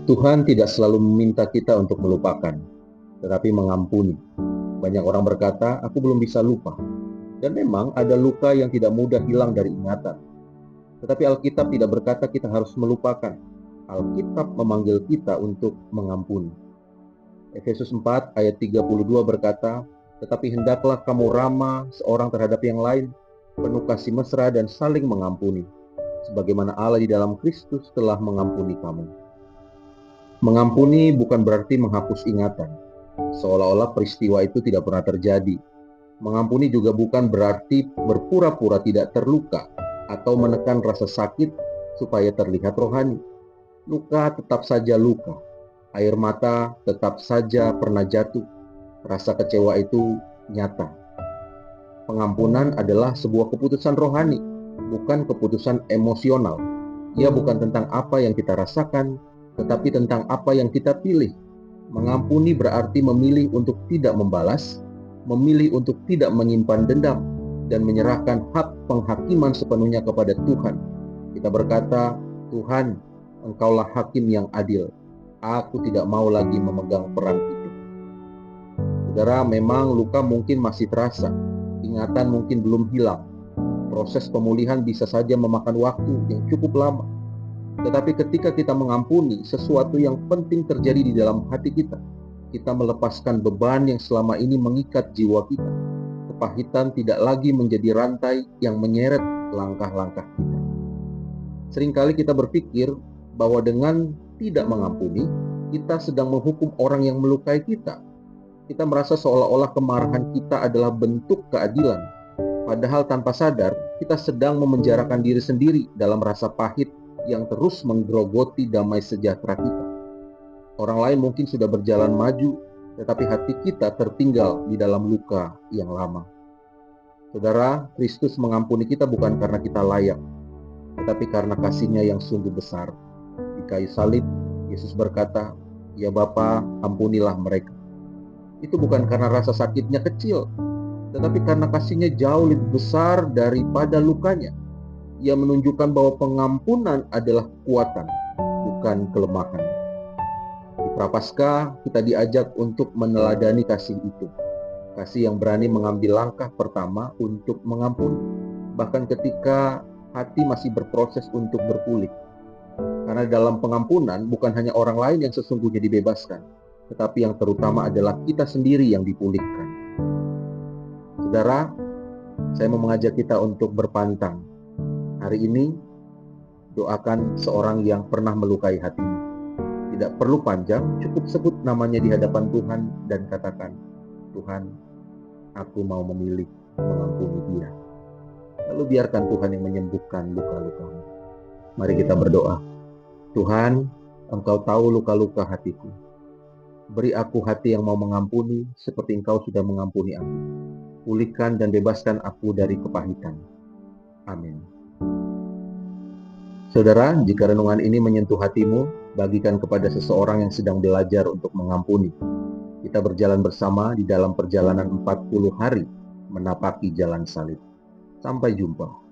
Tuhan tidak selalu meminta kita untuk melupakan, tetapi mengampuni. Banyak orang berkata, aku belum bisa lupa. Dan memang ada luka yang tidak mudah hilang dari ingatan. Tetapi Alkitab tidak berkata kita harus melupakan. Alkitab memanggil kita untuk mengampuni. Efesus 4 ayat 32 berkata, tetapi hendaklah kamu ramah seorang terhadap yang lain, penuh kasih mesra dan saling mengampuni, sebagaimana Allah di dalam Kristus telah mengampuni kamu. Mengampuni bukan berarti menghapus ingatan, seolah-olah peristiwa itu tidak pernah terjadi. Mengampuni juga bukan berarti berpura-pura tidak terluka atau menekan rasa sakit supaya terlihat rohani. Luka tetap saja luka. Air mata tetap saja pernah jatuh. Rasa kecewa itu nyata. Pengampunan adalah sebuah keputusan rohani, bukan keputusan emosional. Ia bukan tentang apa yang kita rasakan, tetapi tentang apa yang kita pilih. Mengampuni berarti memilih untuk tidak membalas, memilih untuk tidak menyimpan dendam, dan menyerahkan hak penghakiman sepenuhnya kepada Tuhan. Kita berkata, Tuhan, Engkaulah hakim yang adil. Aku tidak mau lagi memegang peran itu. Saudara, memang luka mungkin masih terasa, ingatan mungkin belum hilang. Proses pemulihan bisa saja memakan waktu yang cukup lama. Tetapi ketika kita mengampuni, sesuatu yang penting terjadi di dalam hati kita. Kita melepaskan beban yang selama ini mengikat jiwa kita. Kepahitan tidak lagi menjadi rantai yang menyeret langkah-langkah kita. Seringkali kita berpikir bahwa dengan tidak mengampuni, kita sedang menghukum orang yang melukai kita. Kita merasa seolah-olah kemarahan kita adalah bentuk keadilan. Padahal tanpa sadar, kita sedang memenjarakan diri sendiri dalam rasa pahit yang terus menggerogoti damai sejahtera kita. Orang lain mungkin sudah berjalan maju, tetapi hati kita tertinggal di dalam luka yang lama. Saudara, Kristus mengampuni kita bukan karena kita layak, tetapi karena kasih-Nya yang sungguh besar. Di kayu salib, Yesus berkata, "Ya Bapa, ampunilah mereka." Itu bukan karena rasa sakitnya kecil, tetapi karena kasih-Nya jauh lebih besar daripada lukanya. Ia menunjukkan bahwa pengampunan adalah kekuatan, bukan kelemahan. Di Prapaskah, kita diajak untuk meneladani kasih itu. Kasih yang berani mengambil langkah pertama untuk mengampuni, bahkan ketika hati masih berproses untuk berpulih. Karena dalam pengampunan bukan hanya orang lain yang sesungguhnya dibebaskan, tetapi yang terutama adalah kita sendiri yang dipulihkan. Saudara, saya mau mengajak kita untuk berpantang. Hari ini, doakan seorang yang pernah melukai hatimu. Tidak perlu panjang, cukup sebut namanya di hadapan Tuhan dan katakan, Tuhan, aku mau memilih mengampuni dia. Lalu biarkan Tuhan yang menyembuhkan luka-lukamu. Mari kita berdoa. Tuhan, Engkau tahu luka-luka hatiku. Beri aku hati yang mau mengampuni seperti Engkau sudah mengampuni aku. Pulihkan dan bebaskan aku dari kepahitan. Amin. Saudara, jika renungan ini menyentuh hatimu, bagikan kepada seseorang yang sedang belajar untuk mengampuni. Kita berjalan bersama di dalam perjalanan 40 hari menapaki jalan salib. Sampai jumpa.